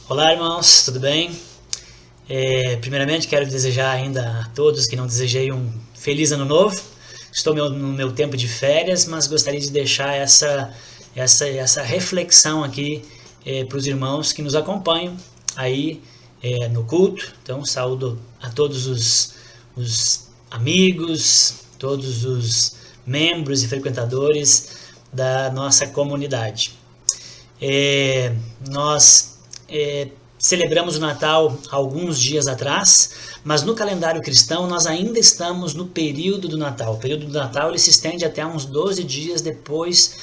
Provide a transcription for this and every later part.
Olá, irmãos, tudo bem? Primeiramente, quero desejar ainda a todos que não desejei um feliz ano novo. Estou no meu tempo de férias, mas gostaria de deixar essa reflexão aqui para os irmãos que nos acompanham aí no culto. Então, saúdo a todos os amigos, todos os membros e frequentadores da nossa comunidade. Nós celebramos o Natal alguns dias atrás, mas no calendário cristão nós ainda estamos no período do Natal. O período do Natal ele se estende até uns 12 dias depois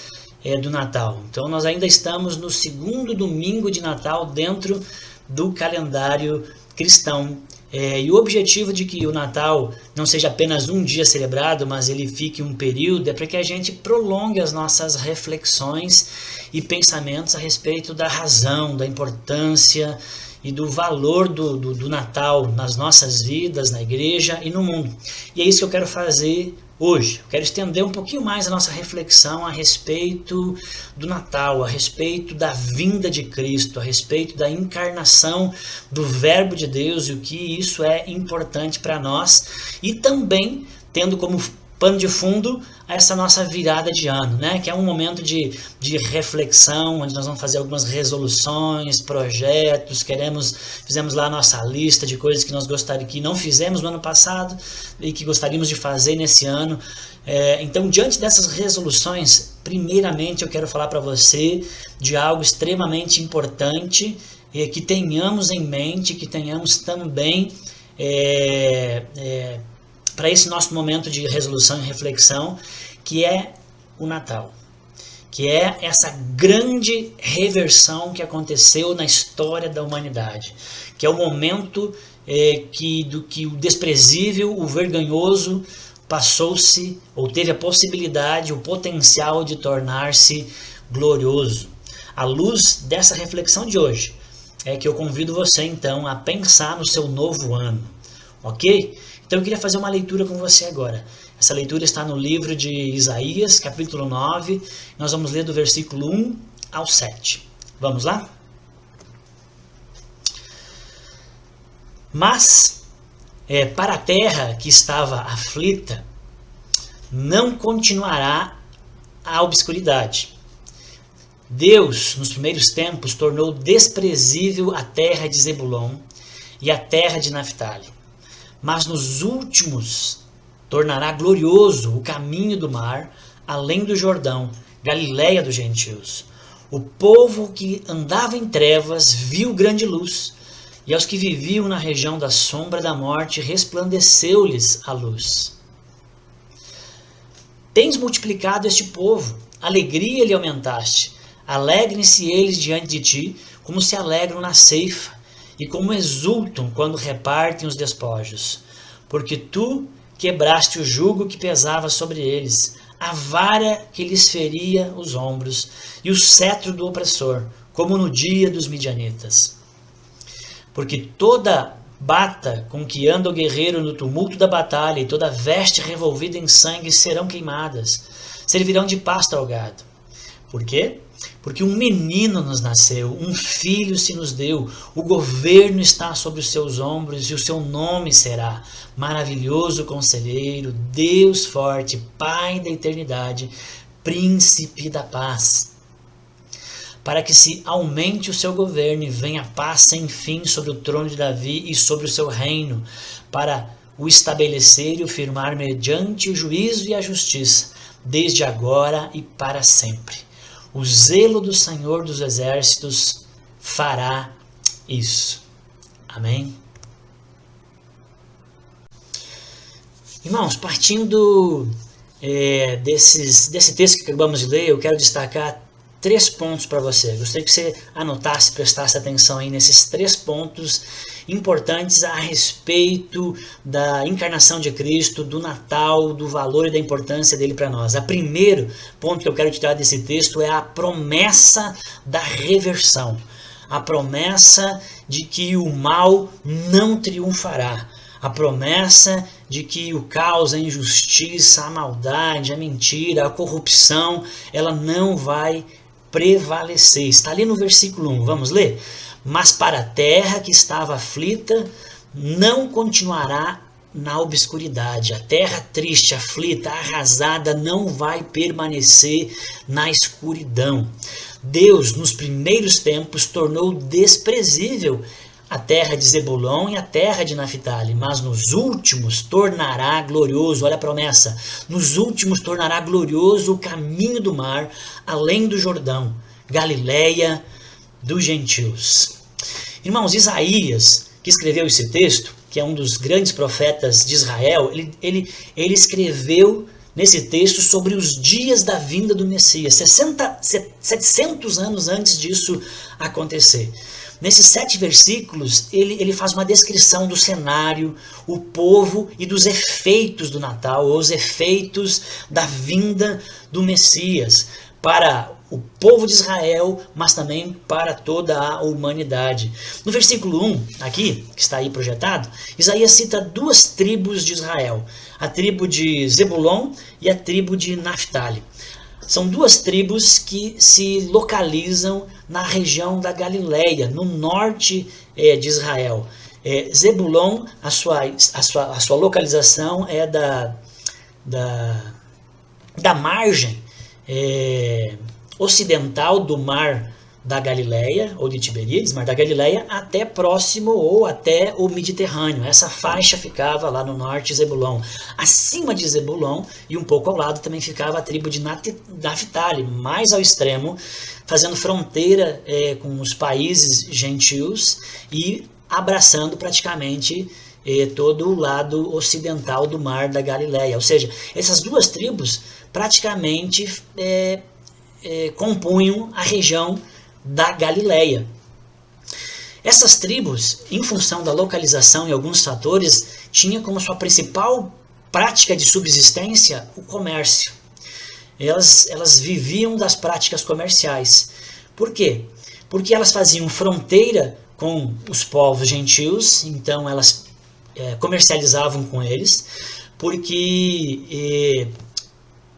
do Natal. Então nós ainda estamos no segundo domingo de Natal dentro do calendário cristão. E o objetivo de que o Natal não seja apenas um dia celebrado, mas ele fique um período, é para que a gente prolongue as nossas reflexões e pensamentos a respeito da razão, da importância e do valor do Natal nas nossas vidas, na igreja e no mundo. E é isso que eu quero fazer hoje. Eu quero estender um pouquinho mais a nossa reflexão a respeito do Natal, a respeito da vinda de Cristo, a respeito da encarnação do Verbo de Deus e o que isso é importante para nós, e também tendo como pano de fundo essa nossa virada de ano, né? Que é um momento de reflexão, onde nós vamos fazer algumas resoluções, projetos, fizemos lá a nossa lista de coisas que nós gostaríamos, que não fizemos no ano passado e que gostaríamos de fazer nesse ano. Então, diante dessas resoluções, primeiramente eu quero falar para você de algo extremamente importante, que tenhamos em mente, que tenhamos também para esse nosso momento de resolução e reflexão, que é o Natal, que é essa grande reversão que aconteceu na história da humanidade, que é o momento que o desprezível, o vergonhoso, passou-se, ou teve a possibilidade, o potencial de tornar-se glorioso. À luz dessa reflexão de hoje, é que eu convido você então a pensar no seu novo ano, ok? Então eu queria fazer uma leitura com você agora. Essa leitura está no livro de Isaías, capítulo 9. Nós vamos ler do versículo 1 ao 7. Vamos lá? Mas, para a terra que estava aflita, não continuará a obscuridade. Deus, nos primeiros tempos, tornou desprezível a terra de Zebulon e a terra de Naftali. Mas nos últimos tornará glorioso o caminho do mar, além do Jordão, Galiléia dos gentios. O povo que andava em trevas viu grande luz, e aos que viviam na região da sombra da morte resplandeceu-lhes a luz. Tens multiplicado este povo, alegria lhe aumentaste. Alegrem-se eles diante de ti, como se alegram na ceifa, e como exultam quando repartem os despojos. Porque tu quebraste o jugo que pesava sobre eles, a vara que lhes feria os ombros, e o cetro do opressor, como no dia dos midianitas. Porque toda bata com que anda o guerreiro no tumulto da batalha, e toda veste revolvida em sangue serão queimadas, servirão de pasto ao gado. Por quê? Porque um menino nos nasceu, um filho se nos deu, o governo está sobre os seus ombros e o seu nome será Maravilhoso Conselheiro, Deus Forte, Pai da Eternidade, Príncipe da Paz. Para que se aumente o seu governo e venha paz sem fim sobre o trono de Davi e sobre o seu reino, para o estabelecer e o firmar mediante o juízo e a justiça, desde agora e para sempre. O zelo do Senhor dos Exércitos fará isso. Amém? Irmãos, partindo desse texto que acabamos de ler, eu quero destacar 3 pontos para você. Gostaria que você anotasse, prestasse atenção aí nesses 3 pontos importantes a respeito da encarnação de Cristo, do Natal, do valor e da importância dele para nós. O primeiro ponto que eu quero tirar desse texto é a promessa da reversão. A promessa de que o mal não triunfará. A promessa de que o caos, a injustiça, a maldade, a mentira, a corrupção, ela não vai prevalecer. Está ali no versículo 1, vamos ler? Mas para a terra que estava aflita, não continuará na obscuridade. A terra triste, aflita, arrasada, não vai permanecer na escuridão. Deus, nos primeiros tempos, tornou desprezível a terra de Zebulon e a terra de Naphtali, mas nos últimos tornará glorioso, olha a promessa, nos últimos tornará glorioso o caminho do mar, além do Jordão, Galileia dos gentios. Irmãos, Isaías, que escreveu esse texto, que é um dos grandes profetas de Israel, ele escreveu nesse texto sobre os dias da vinda do Messias, 700 anos antes disso acontecer. Nesses 7 versículos, ele faz uma descrição do cenário, o povo e dos efeitos do Natal, ou os efeitos da vinda do Messias para o povo de Israel, mas também para toda a humanidade. No versículo 1, aqui, que está aí projetado, Isaías cita 2 tribos de Israel, a tribo de Zebulon e a tribo de Naphtali. São 2 tribos que se localizam na região da Galileia, no norte de Israel. Zebulon, a sua localização é da margem ocidental do mar da Galileia, ou de Tiberíades, mar da Galileia, até próximo ou até o Mediterrâneo. Essa faixa ficava lá no norte de Zebulon. Acima de Zebulon e um pouco ao lado também ficava a tribo de Naphtali, mais ao extremo, fazendo fronteira com os países gentios e abraçando praticamente todo o lado ocidental do mar da Galileia. Ou seja, essas 2 tribos praticamente compunham a região da Galileia. Essas tribos, em função da localização e alguns fatores, tinham como sua principal prática de subsistência o comércio. Elas viviam das práticas comerciais. Por quê? Porque elas faziam fronteira com os povos gentios, então elas comercializavam com eles, porque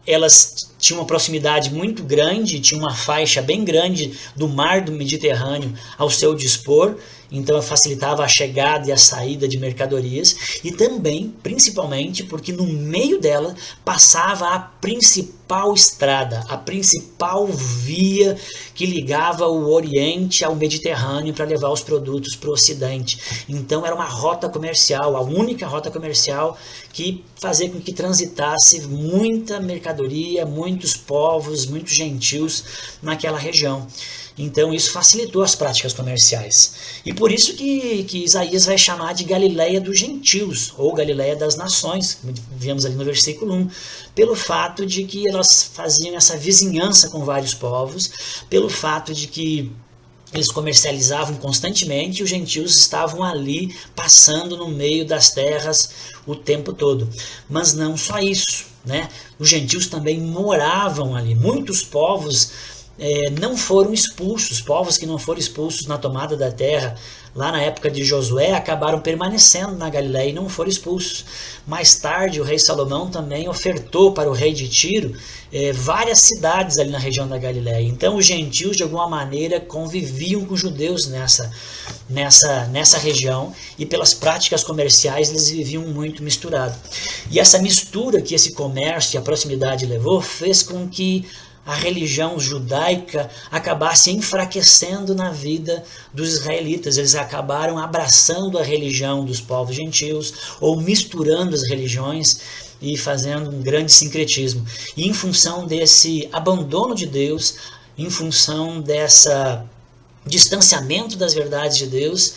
elas tinham uma proximidade muito grande, tinham uma faixa bem grande do mar do Mediterrâneo ao seu dispor, então facilitava a chegada e a saída de mercadorias, e também, principalmente, porque no meio dela passava a principal estrada, a principal via que ligava o Oriente ao Mediterrâneo para levar os produtos para o Ocidente. Então era uma rota comercial, a única rota comercial que fazia com que transitasse muita mercadoria, muitos povos, muitos gentios naquela região. Então isso facilitou as práticas comerciais. E por isso que Isaías vai chamar de Galileia dos gentios, ou Galileia das nações, como vemos ali no versículo 1, pelo fato de que elas faziam essa vizinhança com vários povos, pelo fato de que eles comercializavam constantemente e os gentios estavam ali passando no meio das terras o tempo todo. Mas não só isso, né? Os gentios também moravam ali. Muitos povos não foram expulsos, povos que não foram expulsos na tomada da terra, lá na época de Josué, acabaram permanecendo na Galileia e não foram expulsos. Mais tarde, o rei Salomão também ofertou para o rei de Tiro várias cidades ali na região da Galileia. Então, os gentios, de alguma maneira, conviviam com os judeus nessa região, e pelas práticas comerciais eles viviam muito misturados. E essa mistura que esse comércio e a proximidade levou fez com que a religião judaica acabasse enfraquecendo na vida dos israelitas. Eles acabaram abraçando a religião dos povos gentios, ou misturando as religiões e fazendo um grande sincretismo. E em função desse abandono de Deus, em função desse distanciamento das verdades de Deus,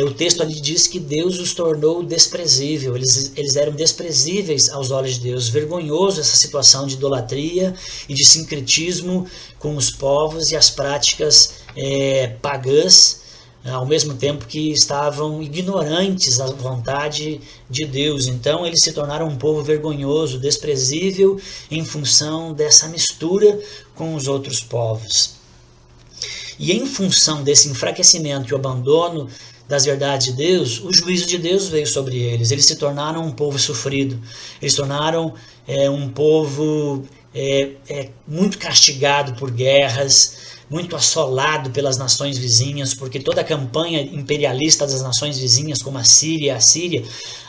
o texto ali diz que Deus os tornou desprezível, eles eram desprezíveis aos olhos de Deus. Vergonhoso essa situação de idolatria e de sincretismo com os povos e as práticas pagãs, ao mesmo tempo que estavam ignorantes da vontade de Deus. Então eles se tornaram um povo vergonhoso, desprezível, em função dessa mistura com os outros povos. E em função desse enfraquecimento e o abandono das verdades de Deus, o juízo de Deus veio sobre eles. Eles se tornaram um povo sofrido. Eles se tornaram um povo muito castigado por guerras, muito assolado pelas nações vizinhas, porque toda a campanha imperialista das nações vizinhas, como a Síria,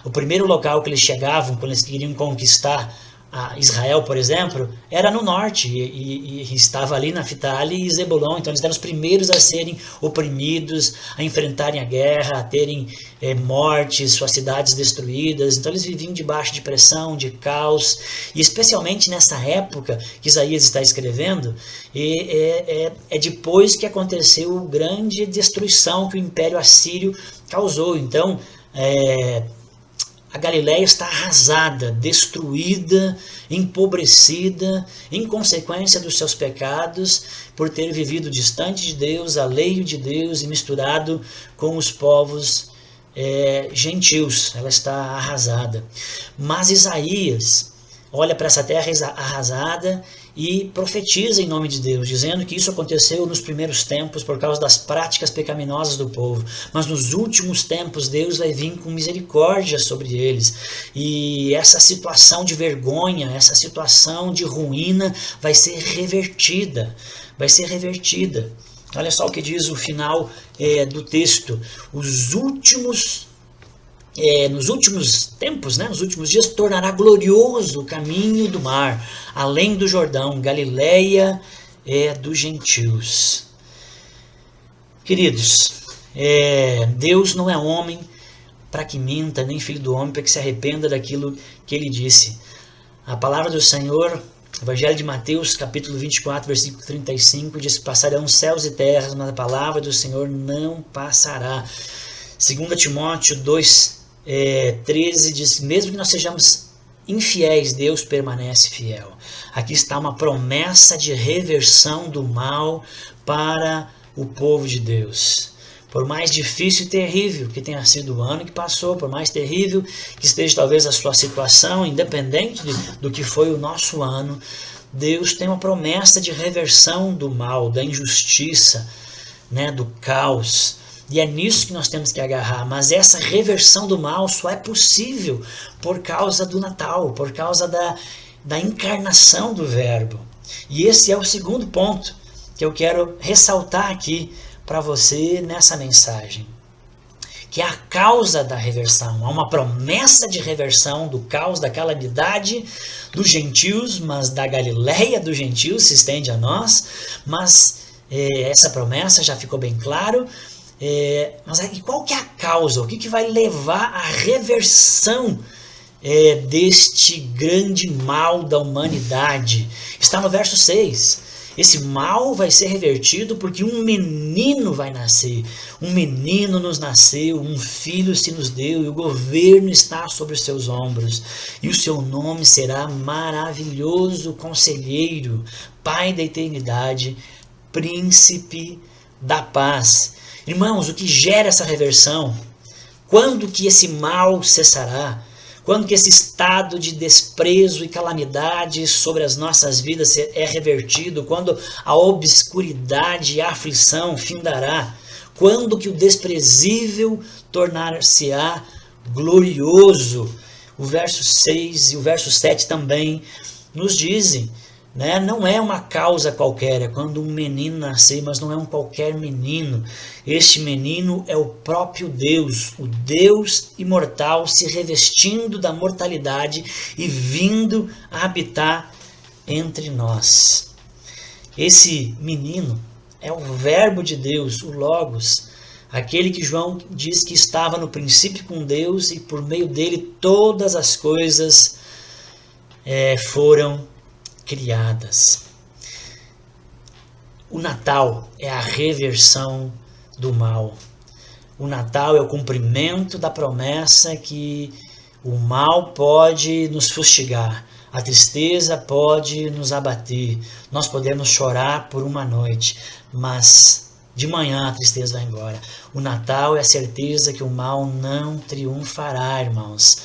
o primeiro local que eles chegavam, quando eles queriam conquistar a Israel, por exemplo, era no norte, e estava ali Naftali e Zebulon. Então eles eram os primeiros a serem oprimidos, a enfrentarem a guerra, a terem mortes, suas cidades destruídas. Então eles viviam debaixo de pressão, de caos, e especialmente nessa época que Isaías está escrevendo, é depois que aconteceu a grande destruição que o Império Assírio causou. Então a Galileia está arrasada, destruída, empobrecida, em consequência dos seus pecados, por ter vivido distante de Deus, alheio de Deus e misturado com os povos gentios. Ela está arrasada. Mas Isaías olha para essa terra arrasada e profetiza em nome de Deus, dizendo que isso aconteceu nos primeiros tempos por causa das práticas pecaminosas do povo, mas nos últimos tempos Deus vai vir com misericórdia sobre eles, e essa situação de vergonha, essa situação de ruína vai ser revertida, Olha só o que diz o final do texto: nos últimos tempos, nos últimos dias, tornará glorioso o caminho do mar, além do Jordão, Galileia dos gentios. Queridos, Deus não é homem para que minta, nem filho do homem para que se arrependa daquilo que ele disse. A palavra do Senhor, Evangelho de Mateus, capítulo 24, versículo 35, diz que passarão céus e terras, mas a palavra do Senhor não passará. 2 Timóteo 2:13 diz: mesmo que nós sejamos infiéis, Deus permanece fiel. Aqui está uma promessa de reversão do mal para o povo de Deus. Por mais difícil e terrível que tenha sido o ano que passou, por mais terrível que esteja talvez a sua situação, independente do que foi o nosso ano, Deus tem uma promessa de reversão do mal, da injustiça, do caos. E é nisso que nós temos que agarrar. Mas essa reversão do mal só é possível por causa do Natal, por causa da encarnação do Verbo. E esse é o segundo ponto que eu quero ressaltar aqui para você nessa mensagem, que é a causa da reversão. Há uma promessa de reversão do caos, da calamidade dos gentios, mas da Galileia dos gentios se estende a nós. Mas essa promessa já ficou bem claro. Mas qual que é a causa? O que vai levar à reversão deste grande mal da humanidade? Está no verso 6. Esse mal vai ser revertido porque um menino vai nascer. Um menino nos nasceu, um filho se nos deu, e o governo está sobre os seus ombros. E o seu nome será Maravilhoso Conselheiro, Pai da Eternidade, Príncipe da Paz. Irmãos, o que gera essa reversão? Quando que esse mal cessará? Quando que esse estado de desprezo e calamidade sobre as nossas vidas é revertido? Quando a obscuridade e a aflição findará? Quando que o desprezível tornar-se-á glorioso? O verso 6 e o verso 7 também nos dizem, não é uma causa qualquer, é quando um menino nascer, mas não é um qualquer menino. Este menino é o próprio Deus, o Deus imortal se revestindo da mortalidade e vindo a habitar entre nós. Esse menino é o Verbo de Deus, o Logos, aquele que João diz que estava no princípio com Deus e por meio dele todas as coisas foram criadas. O Natal é a reversão do mal. O Natal é o cumprimento da promessa que o mal pode nos fustigar, a tristeza pode nos abater, nós podemos chorar por uma noite, mas de manhã a tristeza vai embora. O Natal é a certeza que o mal não triunfará, irmãos.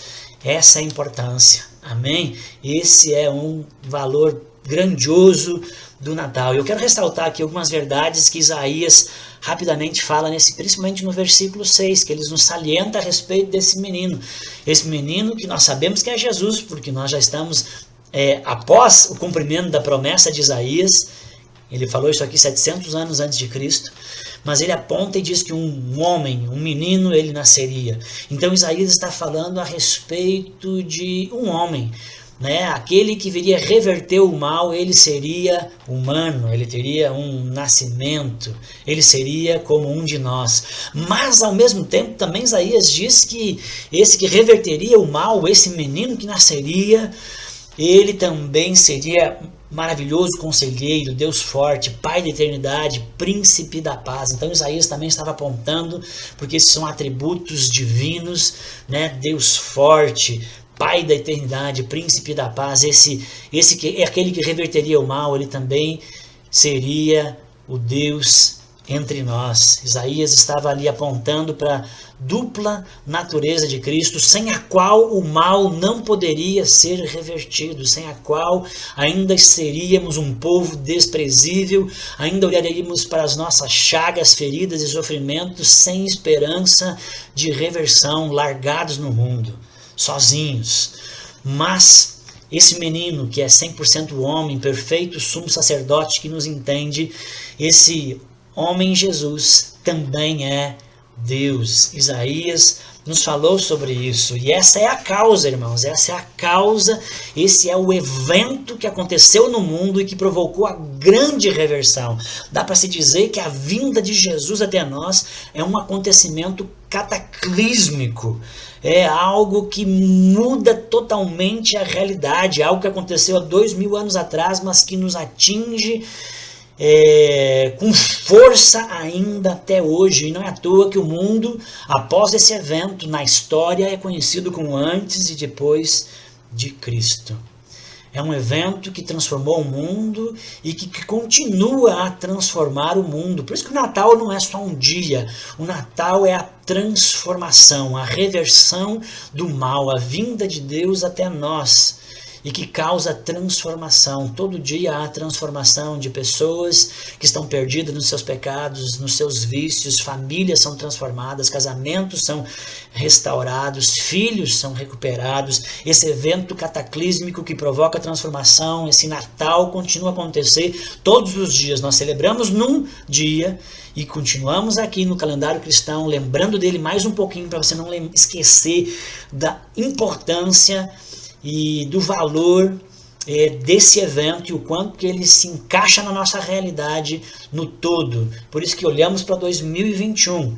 Essa é a importância. Amém? Esse é um valor grandioso do Natal. Eu quero ressaltar aqui algumas verdades que Isaías rapidamente fala, principalmente no versículo 6, que ele nos salienta a respeito desse menino. Esse menino que nós sabemos que é Jesus, porque nós já estamos após o cumprimento da promessa de Isaías, ele falou isso aqui 700 anos antes de Cristo, mas ele aponta e diz que um homem, um menino, ele nasceria. Então Isaías está falando a respeito de um homem, né? Aquele que viria reverter o mal, ele seria humano, ele teria um nascimento, ele seria como um de nós. Mas ao mesmo tempo também Isaías diz que esse que reverteria o mal, esse menino que nasceria, ele também seria maravilhoso conselheiro, Deus forte, Pai da eternidade, príncipe da paz. Então Isaías também estava apontando, porque esses são atributos divinos, né? Deus forte, Pai da eternidade, príncipe da paz, esse que é aquele que reverteria o mal, ele também seria o Deus entre nós. Isaías estava ali apontando para a dupla natureza de Cristo, sem a qual o mal não poderia ser revertido, sem a qual ainda seríamos um povo desprezível, ainda olharíamos para as nossas chagas, feridas e sofrimentos sem esperança de reversão, largados no mundo, sozinhos. Mas esse menino que é 100% homem, perfeito sumo sacerdote que nos entende, esse homem Jesus também é Deus. Isaías nos falou sobre isso. E essa é a causa, irmãos. Essa é a causa. Esse é o evento que aconteceu no mundo e que provocou a grande reversão. Dá para se dizer que a vinda de Jesus até nós é um acontecimento cataclísmico. É algo que muda totalmente a realidade. Algo que aconteceu há 2000 anos atrás, mas que nos atinge com força ainda até hoje. E não é à toa que o mundo, após esse evento na história, é conhecido como antes e depois de Cristo. É um evento que transformou o mundo e que continua a transformar o mundo. Por isso que o Natal não é só um dia. O Natal é a transformação, a reversão do mal, a vinda de Deus até nós. E que causa transformação. Todo dia há transformação de pessoas que estão perdidas nos seus pecados, nos seus vícios, famílias são transformadas, casamentos são restaurados, filhos são recuperados. Esse evento cataclísmico que provoca transformação, esse Natal continua a acontecer todos os dias. Nós celebramos num dia e continuamos aqui no calendário cristão, lembrando dele mais um pouquinho para você não esquecer da importância e do valor desse evento e o quanto que ele se encaixa na nossa realidade no todo. Por isso que olhamos para 2021,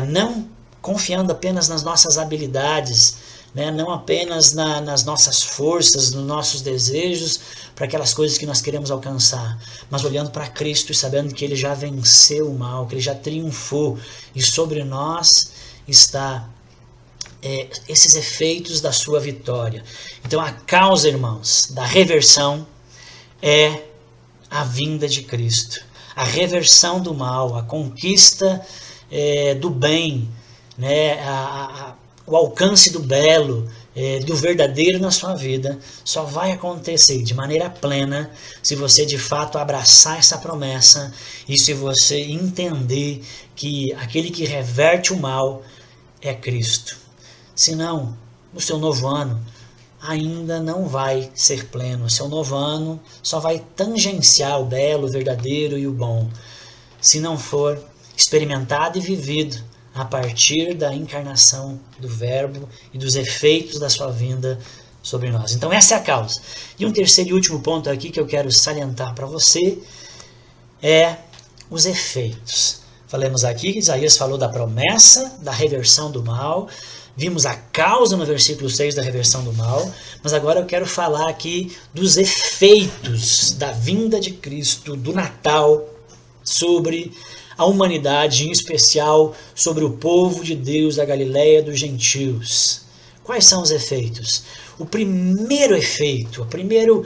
não confiando apenas nas nossas habilidades, né? Não apenas nas nossas forças, nos nossos desejos, para aquelas coisas que nós queremos alcançar, mas olhando para Cristo e sabendo que Ele já venceu o mal, que Ele já triunfou e sobre nós está esses efeitos da sua vitória. Então a causa, irmãos, da reversão é a vinda de Cristo, a reversão do mal, a conquista do bem, né? O alcance do belo, do verdadeiro na sua vida, só vai acontecer de maneira plena se você de fato abraçar essa promessa e se você entender que aquele que reverte o mal é Cristo. Senão, o seu novo ano ainda não vai ser pleno. O seu novo ano só vai tangenciar o belo, o verdadeiro e o bom, se não for experimentado e vivido a partir da encarnação do Verbo e dos efeitos da sua vinda sobre nós. Então essa é a causa. E um terceiro e último ponto aqui que eu quero salientar para você é os efeitos. Falamos aqui que Isaías falou da promessa, da reversão do mal. Vimos a causa no versículo 6 da reversão do mal, mas agora eu quero falar aqui dos efeitos da vinda de Cristo, do Natal, sobre a humanidade, em especial sobre o povo de Deus da Galileia dos gentios. Quais são os efeitos? O primeiro efeito, o primeiro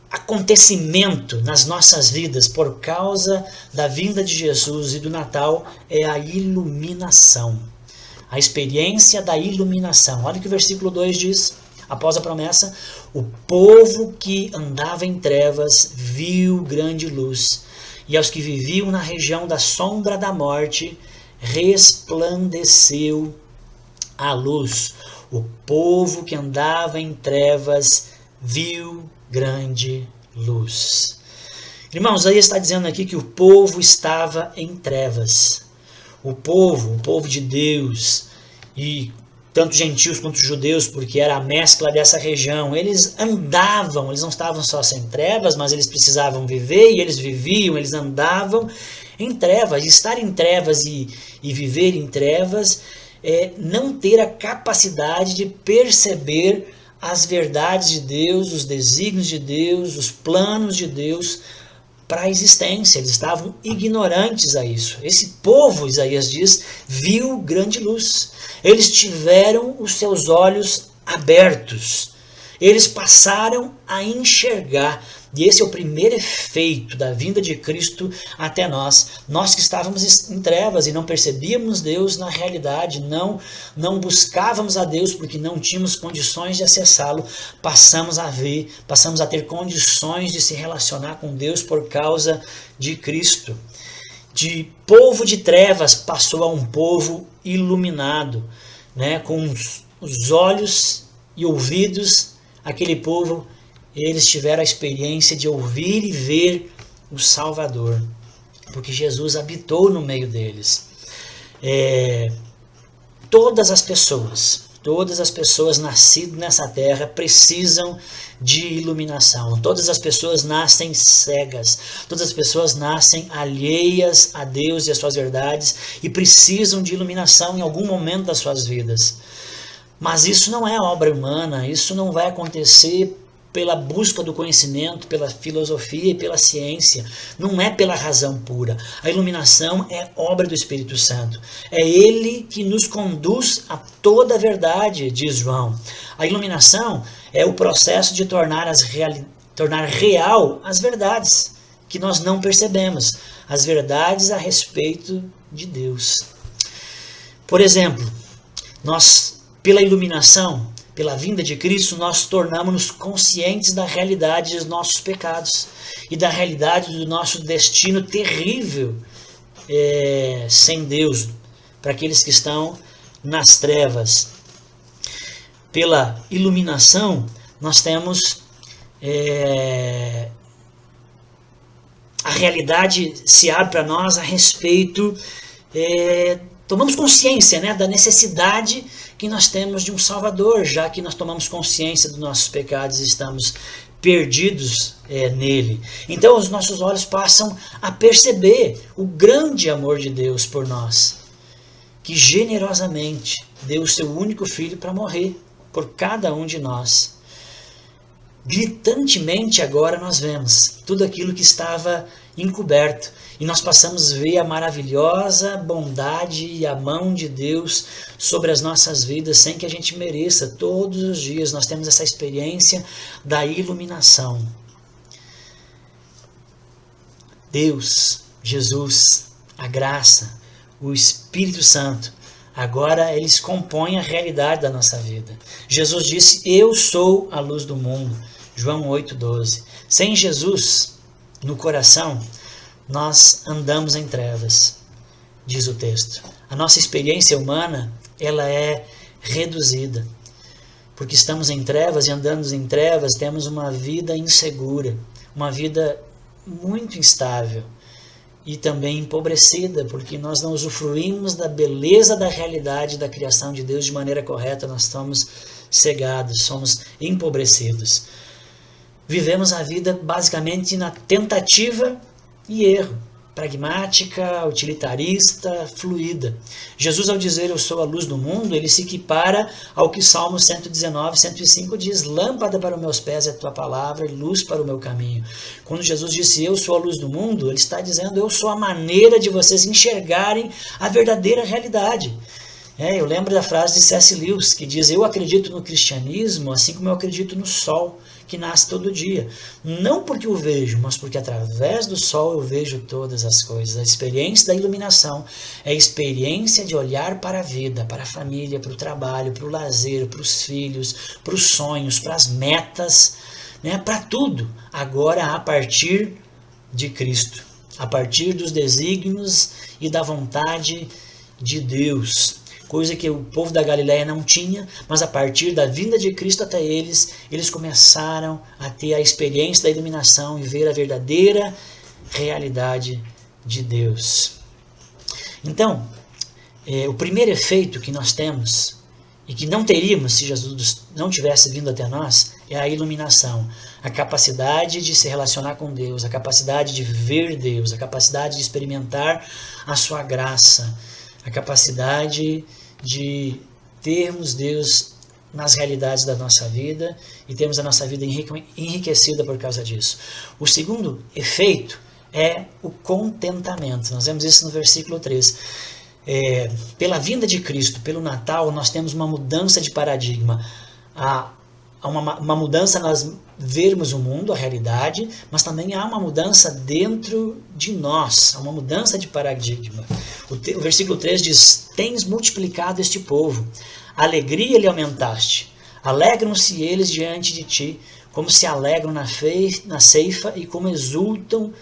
acontecimento nas nossas vidas por causa da vinda de Jesus e do Natal é a iluminação. A experiência da iluminação. Olha o que o versículo 2 diz, após a promessa: o povo que andava em trevas viu grande luz, e aos que viviam na região da sombra da morte resplandeceu a luz. O povo que andava em trevas viu grande luz. Irmãos, aí está dizendo aqui que o povo estava em trevas. O povo de Deus, e tanto gentios quanto judeus, porque era a mescla dessa região, eles andavam, eles não estavam só sem trevas, mas eles precisavam viver, e eles viviam, eles andavam em trevas. Estar em trevas e viver em trevas é não ter a capacidade de perceber as verdades de Deus, os desígnios de Deus, os planos de Deus para a existência. Eles estavam ignorantes a isso. Esse povo, Isaías diz, viu grande luz. Eles tiveram os seus olhos abertos. Eles passaram a enxergar. E esse é o primeiro efeito da vinda de Cristo até nós. Nós que estávamos em trevas e não percebíamos Deus na realidade, não buscávamos a Deus porque não tínhamos condições de acessá-lo, passamos a ver, passamos a ter condições de se relacionar com Deus por causa de Cristo. De povo de trevas passou a um povo iluminado, né? Com os olhos e ouvidos, aquele povo, eles tiveram a experiência de ouvir e ver o Salvador, porque Jesus habitou no meio deles. Todas as pessoas nascidas nessa terra precisam de iluminação. Todas as pessoas nascem cegas, todas as pessoas nascem alheias a Deus e às suas verdades e precisam de iluminação em algum momento das suas vidas. Mas isso não é obra humana, isso não vai acontecer pela busca do conhecimento, pela filosofia e pela ciência. Não é pela razão pura. A iluminação é obra do Espírito Santo. É Ele que nos conduz a toda a verdade, diz João. A iluminação é o processo de tornar real as verdades que nós não percebemos. As verdades a respeito de Deus. Por exemplo, nós, pela iluminação, pela vinda de Cristo, nós tornamos-nos conscientes da realidade dos nossos pecados e da realidade do nosso destino terrível sem Deus, para aqueles que estão nas trevas. Pela iluminação, nós temos a realidade se abre para nós a respeito, tomamos consciência, né, da necessidade que nós temos de um Salvador, já que nós tomamos consciência dos nossos pecados e estamos perdidos nele. Então os nossos olhos passam a perceber o grande amor de Deus por nós, que generosamente deu o seu único filho para morrer por cada um de nós. Gritantemente agora nós vemos tudo aquilo que estava encoberto e nós passamos a ver a maravilhosa bondade e a mão de Deus sobre as nossas vidas sem que a gente mereça. Todos os dias nós temos essa experiência da iluminação. Deus, Jesus, a graça, o Espírito Santo, agora eles compõem a realidade da nossa vida. Jesus disse: eu sou a luz do mundo. João 8,12. Sem Jesus no coração, nós andamos em trevas, diz o texto. A nossa experiência humana, ela é reduzida. Porque estamos em trevas e andando em trevas, temos uma vida insegura, uma vida muito instável e também empobrecida, porque nós não usufruímos da beleza da realidade da criação de Deus de maneira correta, nós estamos cegados, somos empobrecidos. Vivemos a vida basicamente na tentativa e erro, pragmática, utilitarista, fluida. Jesus, ao dizer eu sou a luz do mundo, ele se equipara ao que Salmo 119, 105 diz: lâmpada para os meus pés é a tua palavra e luz para o meu caminho. Quando Jesus disse eu sou a luz do mundo, ele está dizendo eu sou a maneira de vocês enxergarem a verdadeira realidade. Eu lembro da frase de C.S. Lewis, que diz: eu acredito no cristianismo assim como eu acredito no sol que nasce todo dia. Não porque o vejo, mas porque através do sol eu vejo todas as coisas. A experiência da iluminação é a experiência de olhar para a vida, para a família, para o trabalho, para o lazer, para os filhos, para os sonhos, para as metas, né? Para tudo. Agora a partir de Cristo, a partir dos desígnios e da vontade de Deus. coisa que o povo da Galileia não tinha, mas a partir da vinda de Cristo até eles, eles começaram a ter a experiência da iluminação e ver a verdadeira realidade de Deus. Então, o primeiro efeito que nós temos, e que não teríamos se Jesus não tivesse vindo até nós, é a iluminação. A capacidade de se relacionar com Deus, a capacidade de ver Deus, a capacidade de experimentar a sua graça, a capacidade de termos Deus nas realidades da nossa vida e termos a nossa vida enriquecida por causa disso. O segundo efeito é o contentamento. Nós vemos isso no versículo 3. Pela vinda de Cristo, pelo Natal, nós temos uma mudança de paradigma. Há uma mudança nós vermos o mundo, a realidade, mas também há uma mudança dentro de nós, há uma mudança de paradigma. O versículo 3 diz: tens multiplicado este povo, alegria lhe aumentaste, alegram-se eles diante de ti, como se alegram na ceifa e como exultam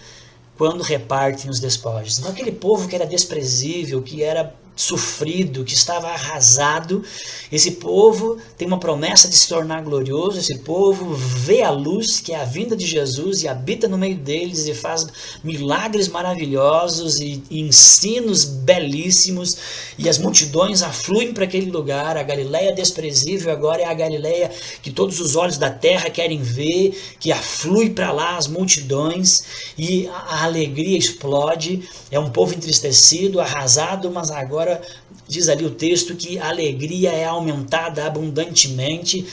quando repartem os despojos. Então, aquele povo que era desprezível, que era sofrido, que estava arrasado, esse povo tem uma promessa de se tornar glorioso, esse povo vê a luz, que é a vinda de Jesus, e habita no meio deles, e faz milagres maravilhosos, e ensinos belíssimos, e as multidões afluem para aquele lugar. A Galileia desprezível agora é a Galileia que todos os olhos da terra querem ver, que aflui para lá as multidões, e a alegria explode. É um povo entristecido, arrasado, mas agora diz ali o texto que a alegria é aumentada abundantemente,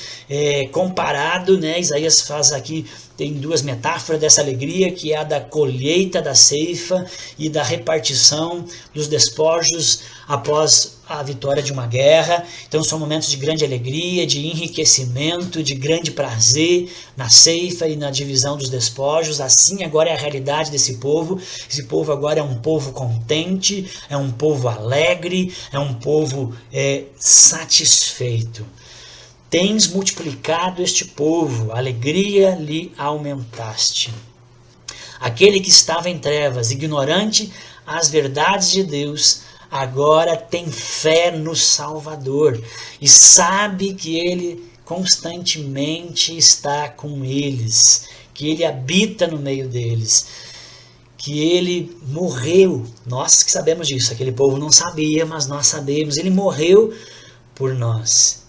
comparado, né? Isaías faz aqui, tem duas metáforas dessa alegria, que é a da colheita da ceifa e da repartição dos despojos após a vitória de uma guerra. Então são momentos de grande alegria, de enriquecimento, de grande prazer na ceifa e na divisão dos despojos. Assim agora é a realidade desse povo. Esse povo agora é um povo contente, é um povo alegre, é um povo satisfeito. Tens multiplicado este povo, alegria lhe aumentaste. Aquele que estava em trevas, ignorante as verdades de Deus, agora tem fé no Salvador e sabe que Ele constantemente está com eles, que Ele habita no meio deles, que Ele morreu. Nós que sabemos disso, aquele povo não sabia, mas nós sabemos. Ele morreu por nós.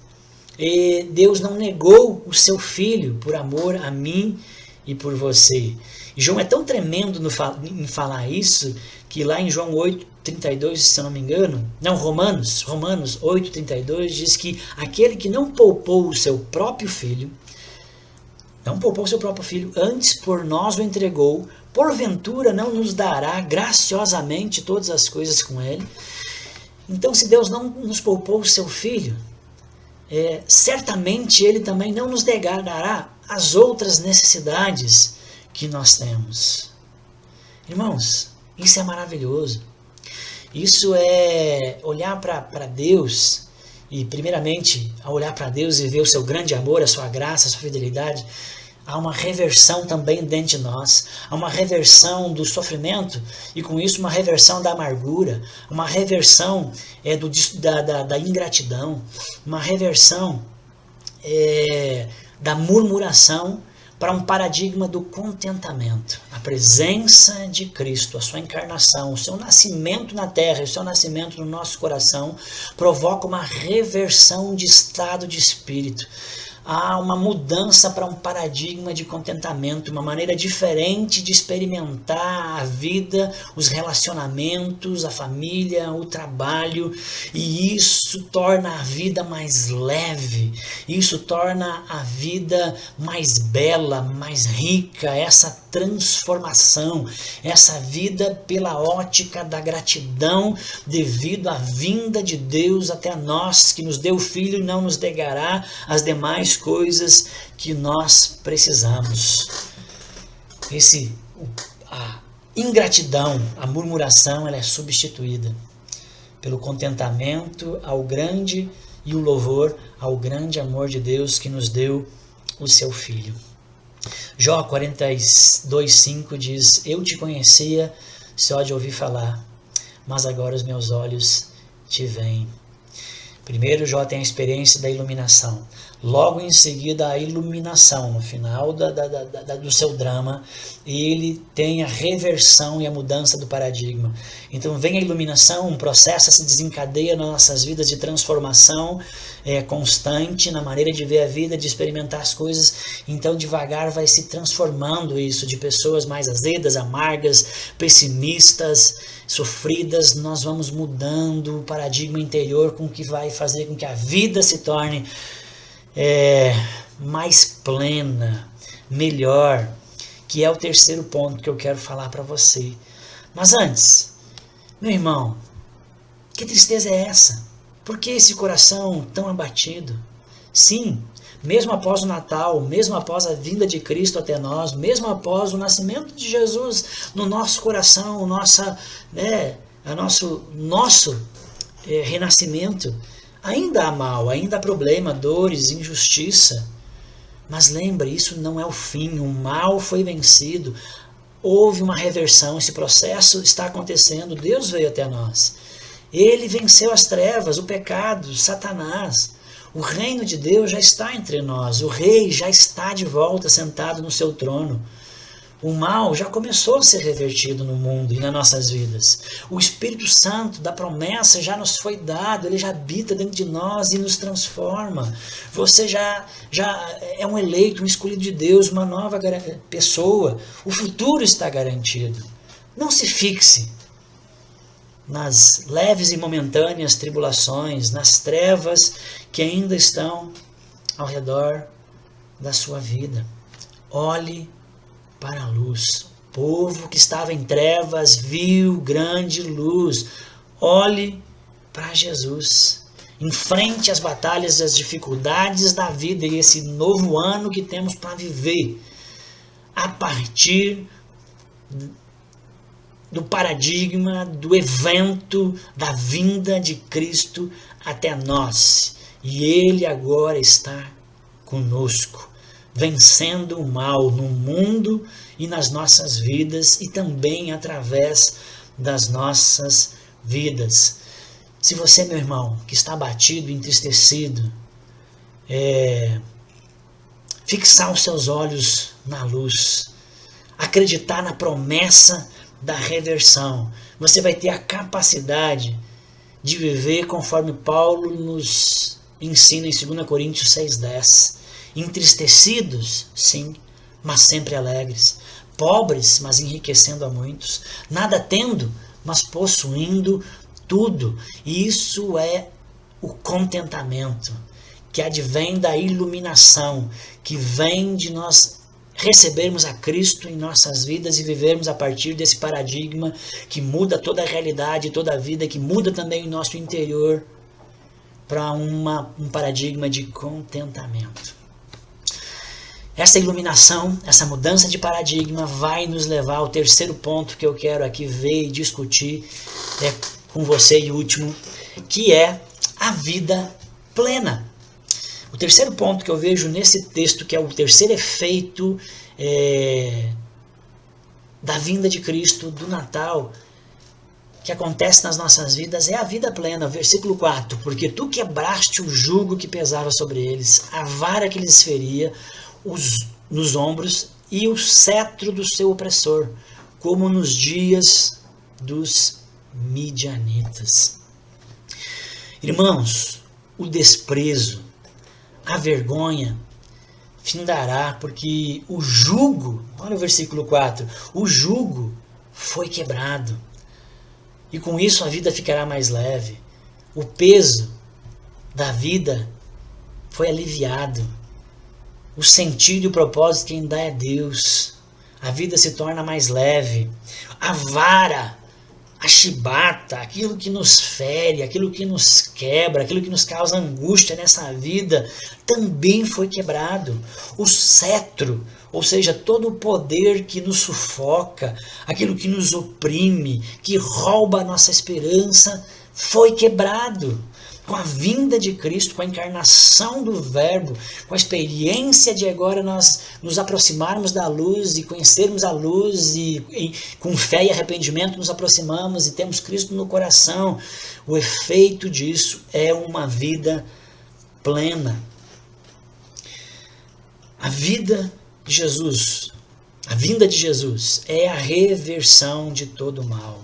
E Deus não negou o seu Filho por amor a mim e por você. E João é tão tremendo em falar isso, que lá em João 8:32, se eu não me engano, não, Romanos 8:32 diz que aquele que não poupou o seu próprio Filho, antes por nós o entregou, porventura não nos dará graciosamente todas as coisas com Ele? Então, se Deus não nos poupou o seu Filho, certamente Ele também não nos dará as outras necessidades que nós temos. Irmãos, isso é maravilhoso. Isso é olhar para Deus e, primeiramente, ao olhar para Deus e ver o seu grande amor, a sua graça, a sua fidelidade, há uma reversão também dentro de nós. Há uma reversão do sofrimento e, com isso, uma reversão da amargura, uma reversão da ingratidão, uma reversão da murmuração para um paradigma do contentamento. A presença de Cristo, a sua encarnação, o seu nascimento na terra, o seu nascimento no nosso coração, provoca uma reversão de estado de espírito. Há uma mudança para um paradigma de contentamento, uma maneira diferente de experimentar a vida, os relacionamentos, a família, o trabalho, e isso torna a vida mais leve, isso torna a vida mais bela, mais rica, essa transformação, essa vida pela ótica da gratidão devido à vinda de Deus até nós, que nos deu o Filho e não nos negará as demais coisas que nós precisamos. A ingratidão, a murmuração, ela é substituída pelo contentamento ao grande e o louvor ao grande amor de Deus que nos deu o seu Filho. Jó 42:5 diz: eu te conhecia só de ouvir falar, mas agora os meus olhos te veem. Primeiro Jó tem a experiência da iluminação. Logo em seguida a iluminação, no final do seu drama, ele tem a reversão e a mudança do paradigma. Então vem a iluminação, um processo se desencadeia nas nossas vidas de transformação constante, na maneira de ver a vida, de experimentar as coisas. Então devagar vai se transformando isso, de pessoas mais azedas, amargas, pessimistas, sofridas, nós vamos mudando o paradigma interior com que vai fazer com que a vida se torne mais plena, melhor, que é o terceiro ponto que eu quero falar para você. Mas antes, meu irmão, que tristeza é essa? Por que esse coração tão abatido? Sim, mesmo após o Natal, mesmo após a vinda de Cristo até nós, mesmo após o nascimento de Jesus no nosso coração, nosso renascimento, ainda há mal, ainda há problema, dores, injustiça. Mas lembre, isso não é o fim, o mal foi vencido, houve uma reversão, esse processo está acontecendo, Deus veio até nós. Ele venceu as trevas, o pecado, Satanás. O reino de Deus já está entre nós, o rei já está de volta sentado no seu trono. O mal já começou a ser revertido no mundo e nas nossas vidas. O Espírito Santo da promessa já nos foi dado, ele já habita dentro de nós e nos transforma. Você já é um eleito, um escolhido de Deus, uma nova pessoa. O futuro está garantido. Não se fixe nas leves e momentâneas tribulações, nas trevas que ainda estão ao redor da sua vida. Olhe para a luz. O povo que estava em trevas viu grande luz. Olhe para Jesus. Enfrente as batalhas, as dificuldades da vida e esse novo ano que temos para viver. A partir do paradigma, do evento da vinda de Cristo até nós. E Ele agora está conosco, vencendo o mal no mundo e nas nossas vidas e também através das nossas vidas. Se você, meu irmão, que está abatido, entristecido, fixar os seus olhos na luz, acreditar na promessa da reversão, você vai ter a capacidade de viver conforme Paulo nos ensina em 2 Coríntios 6,10. Entristecidos, sim, mas sempre alegres. Pobres, mas enriquecendo a muitos. Nada tendo, mas possuindo tudo. E isso é o contentamento, que advém da iluminação, que vem de nós recebermos a Cristo em nossas vidas e vivermos a partir desse paradigma que muda toda a realidade, toda a vida, que muda também o nosso interior para um paradigma de contentamento. Essa iluminação, essa mudança de paradigma vai nos levar ao terceiro ponto que eu quero aqui ver e discutir com você e último, que é a vida plena. O terceiro ponto que eu vejo nesse texto, que é o terceiro efeito da vinda de Cristo, do Natal, que acontece nas nossas vidas, é a vida plena. Versículo 4. Porque tu quebraste o jugo que pesava sobre eles, a vara que lhes feria nos ombros e o cetro do seu opressor, como nos dias dos midianitas. Irmãos, o desprezo, a vergonha findará, porque o jugo, olha o versículo 4, o jugo foi quebrado, e com isso a vida ficará mais leve. O peso da vida foi aliviado. O sentido e o propósito quem dá é Deus. A vida se torna mais leve. A vara, a chibata, aquilo que nos fere, aquilo que nos quebra, aquilo que nos causa angústia nessa vida, também foi quebrado. O cetro, ou seja, todo o poder que nos sufoca, aquilo que nos oprime, que rouba a nossa esperança, foi quebrado. com a vinda de Cristo, com a encarnação do Verbo, com a experiência de agora nós nos aproximarmos da luz e conhecermos a luz e com fé e arrependimento nos aproximamos e temos Cristo no coração, o efeito disso é uma vida plena. A vida de Jesus, a vinda de Jesus é a reversão de todo o mal.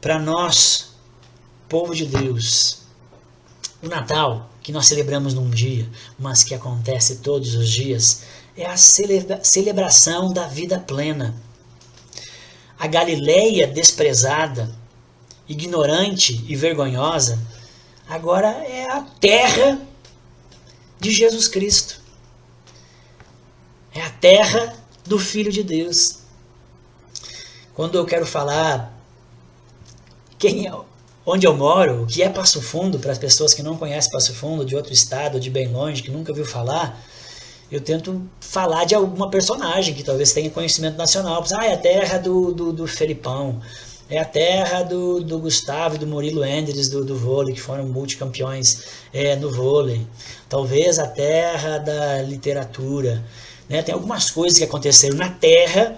Para nós, povo de Deus, o Natal, que nós celebramos num dia, mas que acontece todos os dias, é a celebração da vida plena. A Galileia desprezada, ignorante e vergonhosa, agora é a terra de Jesus Cristo. É a terra do Filho de Deus. Quando eu quero falar onde eu moro, o que é Passo Fundo, para as pessoas que não conhecem Passo Fundo, de outro estado, de bem longe, que nunca ouviu falar, eu tento falar de alguma personagem que talvez tenha conhecimento nacional. É a terra do Felipão, é a terra do Gustavo e do Murilo Endres do vôlei, que foram multicampeões no vôlei. Talvez a terra da literatura. Né? Tem algumas coisas que aconteceram na terra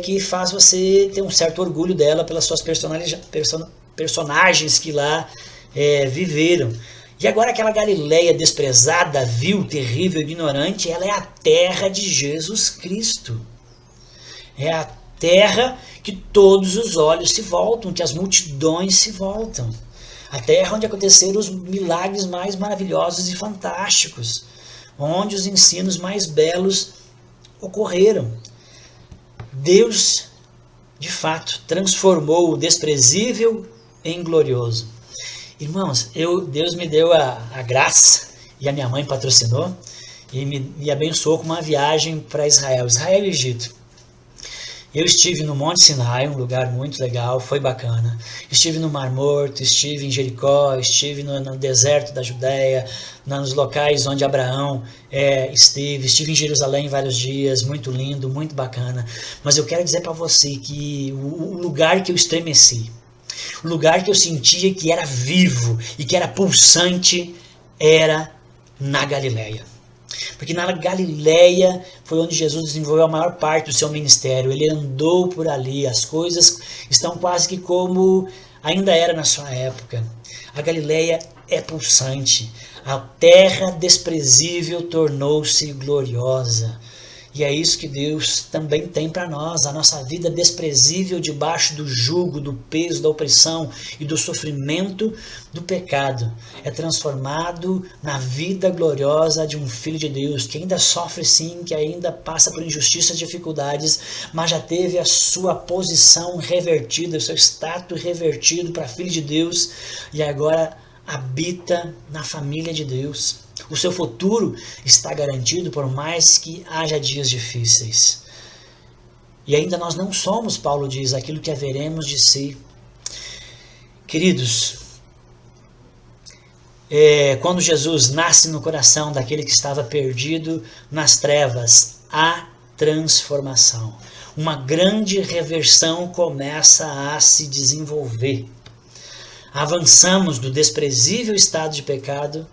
que faz você ter um certo orgulho dela pelas suas personagens que lá viveram. E agora aquela Galileia desprezada, vil, terrível, ignorante, ela é a terra de Jesus Cristo. É a terra que todos os olhos se voltam, que as multidões se voltam. A terra onde aconteceram os milagres mais maravilhosos e fantásticos, onde os ensinos mais belos ocorreram. Deus, de fato, transformou o desprezível em glorioso. Irmãos, Deus me deu a graça, e a minha mãe patrocinou, e me abençoou com uma viagem para Israel e Egito. Eu estive no Monte Sinai, um lugar muito legal, foi bacana. Estive no Mar Morto, estive em Jericó, estive no deserto da Judéia, nos locais onde Abraão estive em Jerusalém vários dias, muito lindo, muito bacana. Mas eu quero dizer para você que o lugar que eu estremeci, o lugar que eu sentia que era vivo e que era pulsante, era na Galileia. Porque na Galileia foi onde Jesus desenvolveu a maior parte do seu ministério. Ele andou por ali, as coisas estão quase que como ainda era na sua época. A Galileia é pulsante. A terra desprezível tornou-se gloriosa. E é isso que Deus também tem para nós, a nossa vida desprezível debaixo do jugo, do peso, da opressão e do sofrimento do pecado. É transformado na vida gloriosa de um filho de Deus, que ainda sofre sim, que ainda passa por injustiças e dificuldades, mas já teve a sua posição revertida, o seu status revertido para filho de Deus e agora habita na família de Deus. O seu futuro está garantido por mais que haja dias difíceis. E ainda nós não somos, Paulo diz, aquilo que haveremos de ser. Queridos, quando Jesus nasce no coração daquele que estava perdido nas trevas, há transformação. Uma grande reversão começa a se desenvolver. Avançamos do desprezível estado de pecado,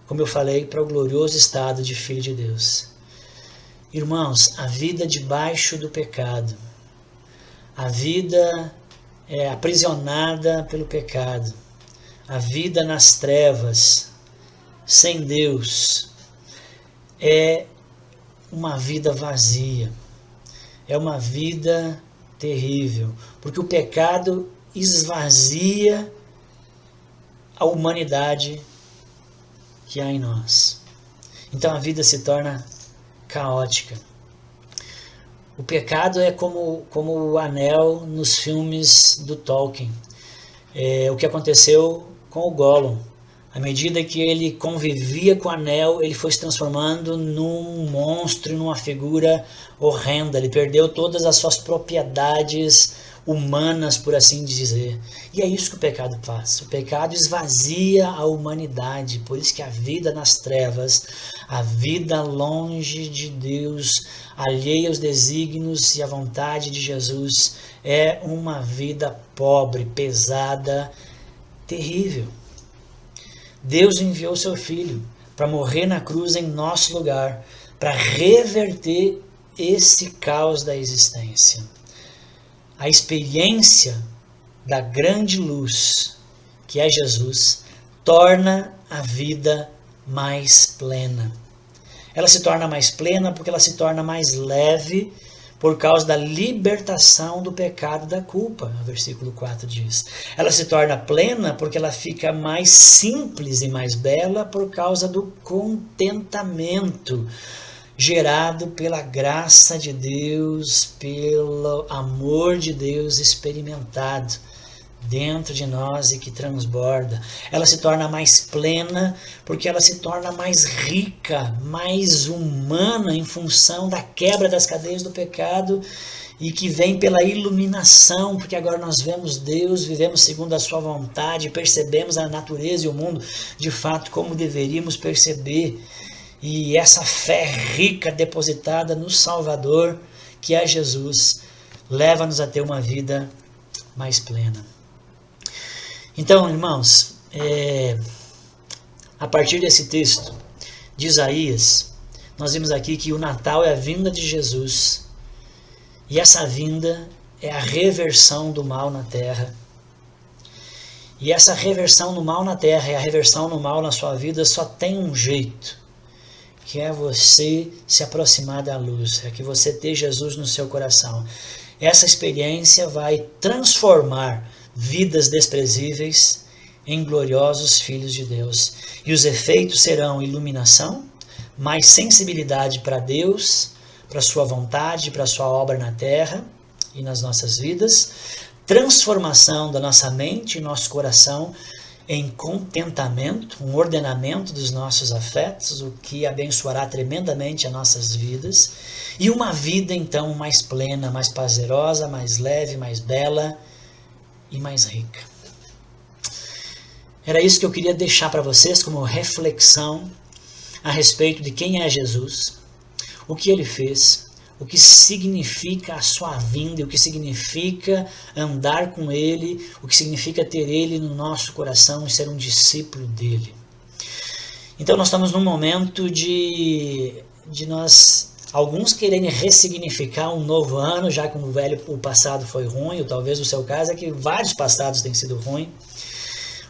como eu falei, para o glorioso estado de filho de Deus. Irmãos, a vida debaixo do pecado, a vida aprisionada pelo pecado, a vida nas trevas, sem Deus, é uma vida vazia, é uma vida terrível, porque o pecado esvazia a humanidade que há em nós. Então a vida se torna caótica. O pecado é como o anel nos filmes do Tolkien. O que aconteceu com o Gollum. À medida que ele convivia com o anel, ele foi se transformando num monstro, numa figura horrenda. Ele perdeu todas as suas propriedades humanas, por assim dizer. E é isso que o pecado faz. O pecado esvazia a humanidade. Por isso que a vida nas trevas, a vida longe de Deus, alheia aos desígnios e à vontade de Jesus, é uma vida pobre, pesada, terrível. Deus enviou seu Filho para morrer na cruz em nosso lugar, para reverter esse caos da existência. A experiência da grande luz, que é Jesus, torna a vida mais plena. Ela se torna mais plena porque ela se torna mais leve por causa da libertação do pecado e da culpa, o versículo 4 diz. Ela se torna plena porque ela fica mais simples e mais bela por causa do contentamento gerado pela graça de Deus, pelo amor de Deus experimentado dentro de nós e que transborda. Ela se torna mais plena porque ela se torna mais rica, mais humana em função da quebra das cadeias do pecado e que vem pela iluminação, porque agora nós vemos Deus, vivemos segundo a sua vontade, percebemos a natureza e o mundo de fato como deveríamos perceber. E essa fé rica depositada no Salvador, que é Jesus, leva-nos a ter uma vida mais plena. Então, irmãos, a partir desse texto de Isaías, nós vimos aqui que o Natal é a vinda de Jesus, e essa vinda é a reversão do mal na terra. E essa reversão do mal na terra e a reversão do mal na sua vida só tem um jeito, que é você se aproximar da luz, é que você ter Jesus no seu coração. Essa experiência vai transformar vidas desprezíveis em gloriosos filhos de Deus. E os efeitos serão iluminação, mais sensibilidade para Deus, para sua vontade, para sua obra na terra e nas nossas vidas, transformação da nossa mente e nosso coração em contentamento, um ordenamento dos nossos afetos, o que abençoará tremendamente as nossas vidas, e uma vida então mais plena, mais prazerosa, mais leve, mais bela e mais rica. Era isso que eu queria deixar para vocês como reflexão a respeito de quem é Jesus, o que ele fez, o que significa a sua vinda, o que significa andar com ele, o que significa ter ele no nosso coração e ser um discípulo dele. Então nós estamos num momento de nós, alguns quererem ressignificar um novo ano, já que o passado foi ruim, ou talvez o seu caso é que vários passados têm sido ruins.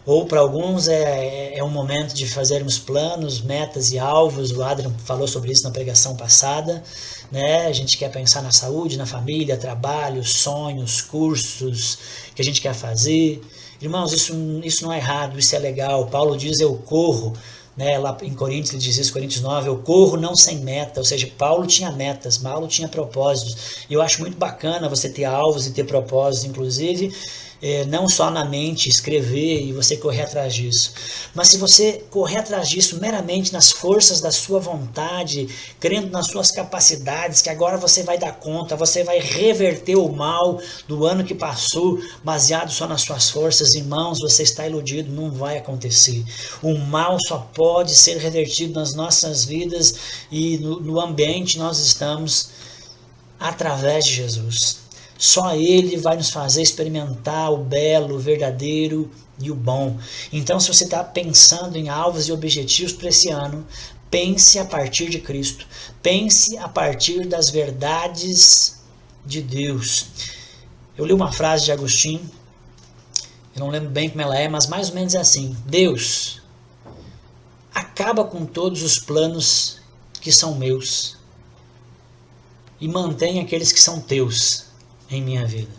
Ou para alguns é um momento de fazermos planos, metas e alvos. O Adrian falou sobre isso na pregação passada, né? A gente quer pensar na saúde, na família, trabalho, sonhos, cursos que a gente quer fazer. Irmãos, isso não é errado, isso é legal. Paulo diz, eu corro, né? Lá em Coríntios, ele diz isso, Coríntios 9, eu corro não sem meta. Ou seja, Paulo tinha metas, Paulo tinha propósitos. E eu acho muito bacana você ter alvos e ter propósitos, inclusive, não só na mente, escrever e você correr atrás disso. Mas se você correr atrás disso meramente nas forças da sua vontade, crendo nas suas capacidades, que agora você vai dar conta, você vai reverter o mal do ano que passou, baseado só nas suas forças, irmãos, você está iludido, não vai acontecer. O mal só pode ser revertido nas nossas vidas e no ambiente nós estamos através de Jesus. Só Ele vai nos fazer experimentar o belo, o verdadeiro e o bom. Então, se você está pensando em alvos e objetivos para esse ano, pense a partir de Cristo. Pense a partir das verdades de Deus. Eu li uma frase de Agostinho, eu não lembro bem como ela é, mas mais ou menos é assim. Deus, acaba com todos os planos que são meus e mantém aqueles que são teus em minha vida.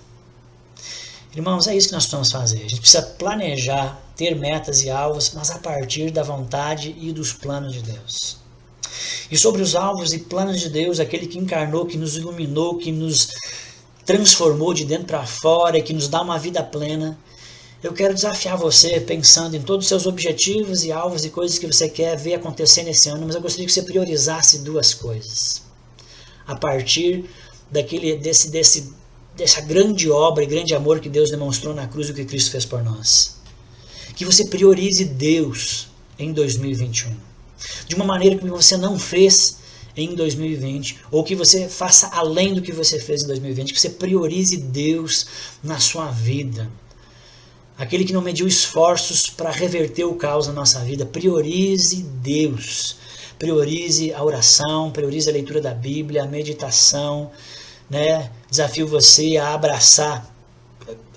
Irmãos, é isso que nós precisamos fazer. A gente precisa planejar, ter metas e alvos, mas a partir da vontade e dos planos de Deus. E sobre os alvos e planos de Deus, aquele que encarnou, que nos iluminou, que nos transformou de dentro para fora e que nos dá uma vida plena, eu quero desafiar você, pensando em todos os seus objetivos e alvos e coisas que você quer ver acontecer nesse ano, mas eu gostaria que você priorizasse duas coisas. A partir dessa grande obra e grande amor que Deus demonstrou na cruz e o que Cristo fez por nós. Que você priorize Deus em 2021. De uma maneira que você não fez em 2020, ou que você faça além do que você fez em 2020, que você priorize Deus na sua vida. aquele que não mediu esforços para reverter o caos na nossa vida. Priorize Deus, priorize a oração, priorize a leitura da Bíblia, a meditação, né? Desafio você a abraçar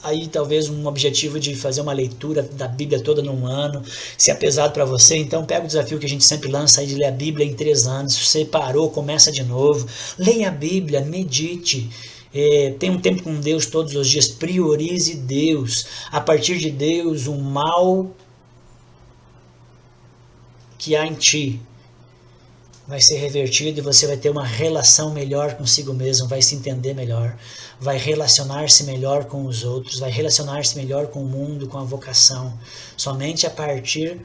aí talvez um objetivo de fazer uma leitura da Bíblia toda num ano. Se é pesado para você, então pega o desafio que a gente sempre lança aí de ler a Bíblia em 3 anos. Se você parou, começa de novo. Leia a Bíblia, medite. Tenha um tempo com Deus todos os dias. Priorize Deus. A partir de Deus, o mal que há em ti vai ser revertido e você vai ter uma relação melhor consigo mesmo, vai se entender melhor, vai relacionar-se melhor com os outros, vai relacionar-se melhor com o mundo, com a vocação. Somente a partir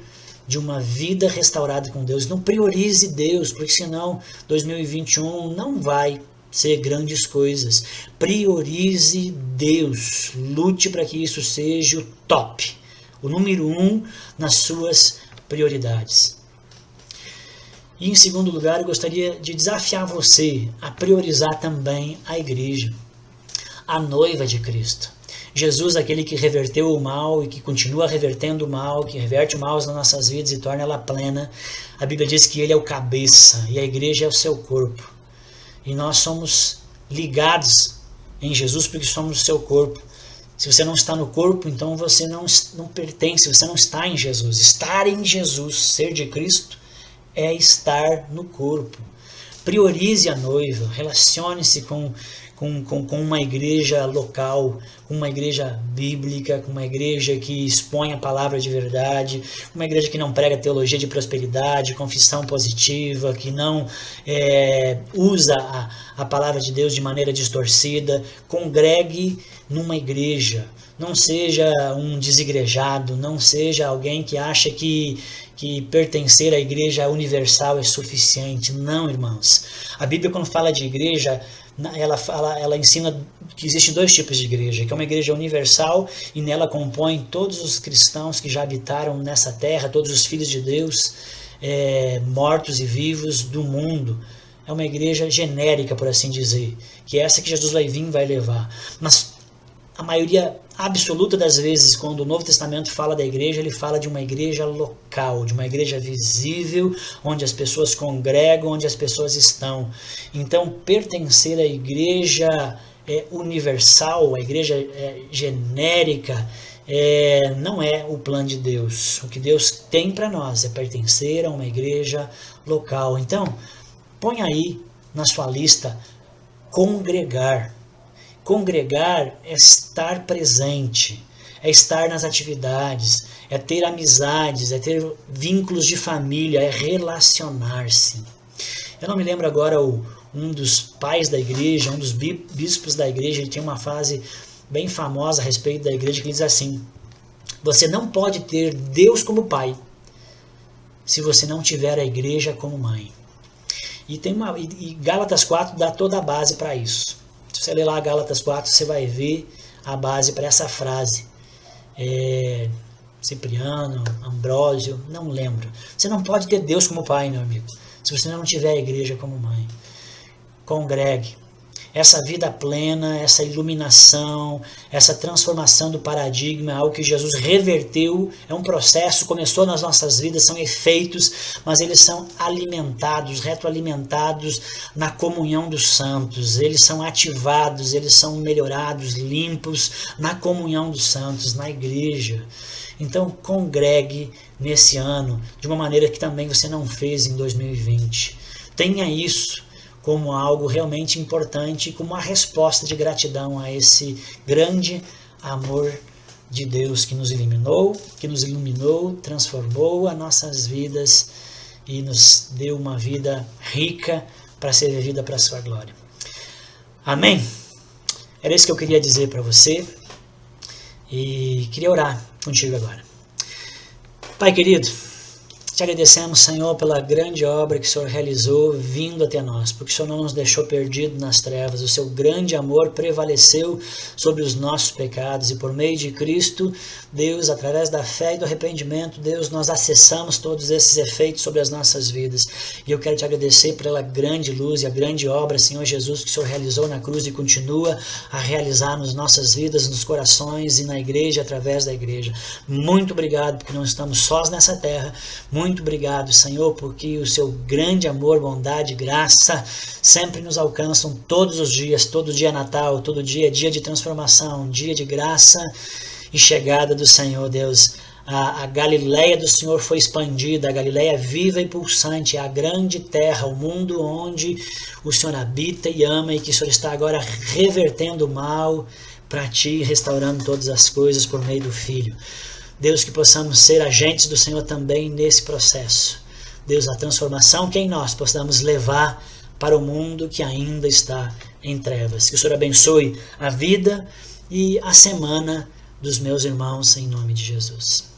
de uma vida restaurada com Deus. Não priorize Deus, porque senão 2021 não vai ser grandes coisas. Priorize Deus. Lute para que isso seja o top, o número 1 nas suas prioridades. E em segundo lugar, eu gostaria de desafiar você a priorizar também a igreja, a noiva de Cristo. Jesus, aquele que reverteu o mal e que continua revertendo o mal, que reverte o mal nas nossas vidas e torna ela plena. A Bíblia diz que ele é o cabeça e a igreja é o seu corpo. E nós somos ligados em Jesus porque somos o seu corpo. Se você não está no corpo, então você não pertence, você não está em Jesus. Estar em Jesus, ser de Cristo, é estar no corpo. Priorize a noiva, relacione-se com uma igreja local, com uma igreja bíblica, com uma igreja que expõe a palavra de verdade, uma igreja que não prega teologia de prosperidade, confissão positiva, que não usa a palavra de Deus de maneira distorcida. Congregue numa igreja. Não seja um desigrejado, não seja alguém que acha que pertencer à igreja universal é suficiente. Não, irmãos. A Bíblia, quando fala de igreja, ela ensina que existem 2 tipos de igreja, que é uma igreja universal e nela compõem todos os cristãos que já habitaram nessa terra, todos os filhos de Deus, mortos e vivos do mundo. É uma igreja genérica, por assim dizer, que é essa que Jesus vai vir e vai levar. Mas a maioria absoluta das vezes, quando o Novo Testamento fala da igreja, ele fala de uma igreja local, de uma igreja visível, onde as pessoas congregam, onde as pessoas estão. Então, pertencer à igreja universal, a igreja genérica, não é o plano de Deus. O que Deus tem para nós é pertencer a uma igreja local. Então, põe aí na sua lista congregar. Congregar é estar presente, é estar nas atividades, é ter amizades, é ter vínculos de família, é relacionar-se. Eu não me lembro agora um dos pais da igreja, um dos bispos da igreja, ele tem uma frase bem famosa a respeito da igreja que diz assim: você não pode ter Deus como pai se você não tiver a igreja como mãe. E Gálatas 4 dá toda a base para isso. Se você ler lá Gálatas 4, você vai ver a base para essa frase. Cipriano, Ambrósio, não lembro. Você não pode ter Deus como pai, meu amigo, se você não tiver a igreja como mãe. Congregue. Essa vida plena, essa iluminação, essa transformação do paradigma, algo que Jesus reverteu, é um processo, começou nas nossas vidas, são efeitos, mas eles são alimentados, retroalimentados na comunhão dos santos, eles são ativados, eles são melhorados, limpos na comunhão dos santos, na igreja. Então congregue nesse ano, de uma maneira que também você não fez em 2020. Tenha isso como algo realmente importante, como uma resposta de gratidão a esse grande amor de Deus que nos iluminou, transformou as nossas vidas e nos deu uma vida rica para ser vivida para a sua glória. Amém? Era isso que eu queria dizer para você e queria orar contigo agora. Pai querido, Te agradecemos, Senhor, pela grande obra que o Senhor realizou vindo até nós, porque o Senhor não nos deixou perdidos nas trevas, o seu grande amor prevaleceu sobre os nossos pecados e por meio de Cristo, Deus, através da fé e do arrependimento, Deus, nós acessamos todos esses efeitos sobre as nossas vidas. E eu quero te agradecer pela grande luz e a grande obra, Senhor Jesus, que o Senhor realizou na cruz e continua a realizar nas nossas vidas, nos corações e na igreja, através da igreja. Muito obrigado, porque não estamos sós nessa terra. Muito obrigado, Senhor, porque o seu grande amor, bondade, graça sempre nos alcançam todos os dias. Todo dia é Natal, todo dia é dia de transformação, dia de graça e chegada do Senhor, Deus. A Galileia do Senhor foi expandida, a Galileia viva e pulsante, é a grande terra, o mundo onde o Senhor habita e ama e que o Senhor está agora revertendo o mal para ti, restaurando todas as coisas por meio do Filho. Deus, que possamos ser agentes do Senhor também nesse processo. Deus, a transformação que em nós possamos levar para o mundo que ainda está em trevas. Que o Senhor abençoe a vida e a semana dos meus irmãos, em nome de Jesus.